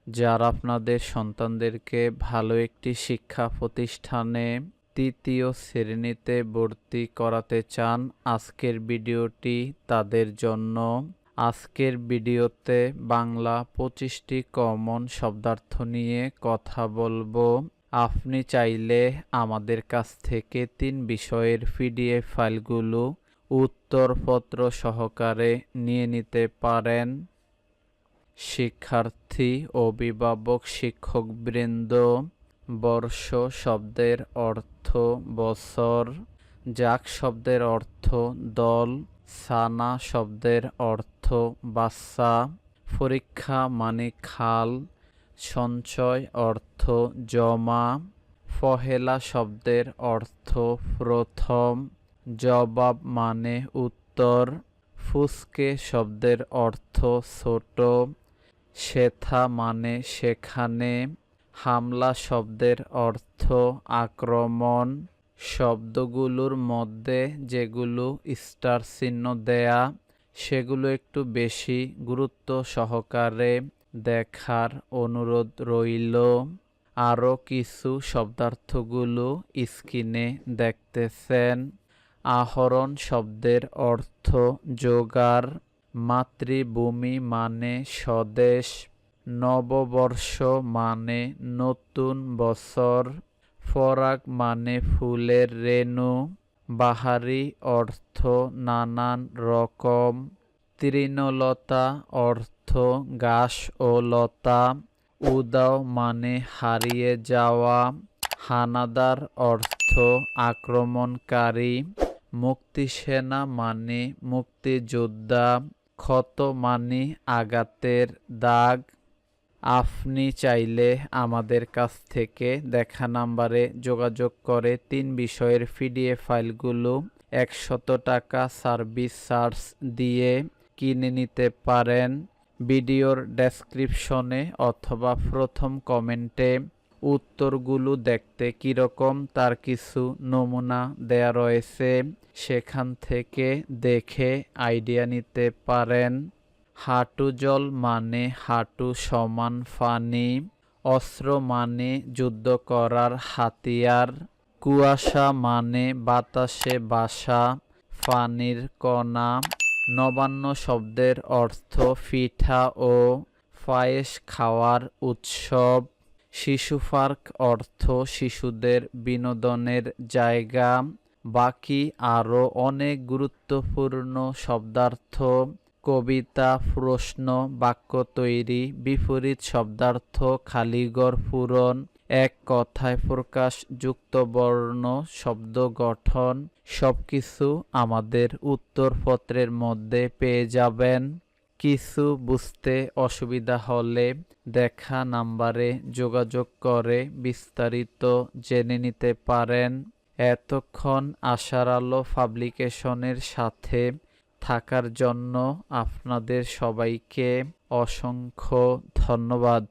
যারা আপনাদের সন্তানদেরকে ভালো একটি শিক্ষা প্রতিষ্ঠানে তৃতীয় শ্রেণীতে ভর্তি করাতে চান, আজকের ভিডিওটি তাদের জন্য। আজকের ভিডিওতে বাংলা 25টি কমন শব্দার্থ নিয়ে কথা বলবো। আপনি চাইলে আমাদের কাছ থেকে 3 বিষয়ের পিডিএফ ফাইলগুলো উত্তরপত্র সহকারে নিয়ে নিতে পারেন। শিক্ষার্থী, অভিভাবক, শিক্ষকবৃন্দ, বর্ষ শব্দের অর্থ বছর, জাক শব্দের অর্থ দল, সানা শব্দের অর্থ বাচ্চা, পরীক্ষা মানে খাল, সঞ্চয় অর্থ জমা, পহেলা শব্দের অর্থ প্রথম, জবাব মানে উত্তর, ফুসকে শব্দের অর্থ ছোট, শেথা মানে সেখানে, হামলা শব্দের অর্থ আক্রমণ। শব্দগুলোর মধ্যে যেগুলো স্টার চিহ্ন দেয়া সেগুলো একটু বেশি গুরুত্ব সহকারে দেখার অনুরোধ রইল। আরও কিছু শব্দার্থগুলো স্ক্রিনে দেখতেছেন। আহরণ শব্দের অর্থ জোগাড়, মাতৃভূমি মানে স্বদেশ, নববর্ষ মানে নতুন বছর, পরাগ মানে ফুলের রেণু, বাহারি অর্থ নানান রকম, তৃণলতা অর্থ ঘাস ও লতা, উদাও মানে হারিয়ে যাওয়া, হানাদার অর্থ আক্রমণকারী, মুক্তিসেনা মানে মুক্তিযোদ্ধা, ক্ষত মানে আঘাতের দাগ। আপনি চাইলে আমাদের কাছ থেকে দেখা নাম্বারে যোগাযোগ করে 3 বিষয়ের পিডিএফ ফাইলগুলো 100 টাকা সার্ভিস চার্জ দিয়ে কিনে নিতে পারেন। ভিডিওর ডেসক্রিপশনে অথবা প্রথম কমেন্টে উত্তরগুলো দেখতে কীরকম তার কিছু নমুনা দেয়া রয়েছে, সেখান থেকে দেখে আইডিয়া নিতে পারেন। হাঁটু জল মানে হাঁটু সমান পানি, অস্ত্র মানে যুদ্ধ করার হাতিয়ার, কুয়াশা মানে বাতাসে ভাসা পানির কণা, নবান্ন শব্দের অর্থ পিঠা ও পায়েস খাওয়ার উৎসব, শিশু পার্ক অর্থ শিশুদের বিনোদনের জায়গা। বাকি আরও অনেক গুরুত্বপূর্ণ শব্দার্থ, কবিতা, প্রশ্ন, বাক্য তৈরি, বিপরীত শব্দার্থ, খালিঘর পূরণ, এক কথায় প্রকাশ, যুক্ত বর্ণ, শব্দ গঠন সবকিছু আমাদের উত্তরপত্রের মধ্যে পেয়ে যাবেন। কিছু বুঝতে অসুবিধা হলে দেখা নাম্বারে যোগাযোগ করে বিস্তারিত জেনে নিতে পারেন। এতক্ষণ আশার আলো পাবলিকেশনের সাথে থাকার জন্য আপনাদের সবাইকে অসংখ্য ধন্যবাদ।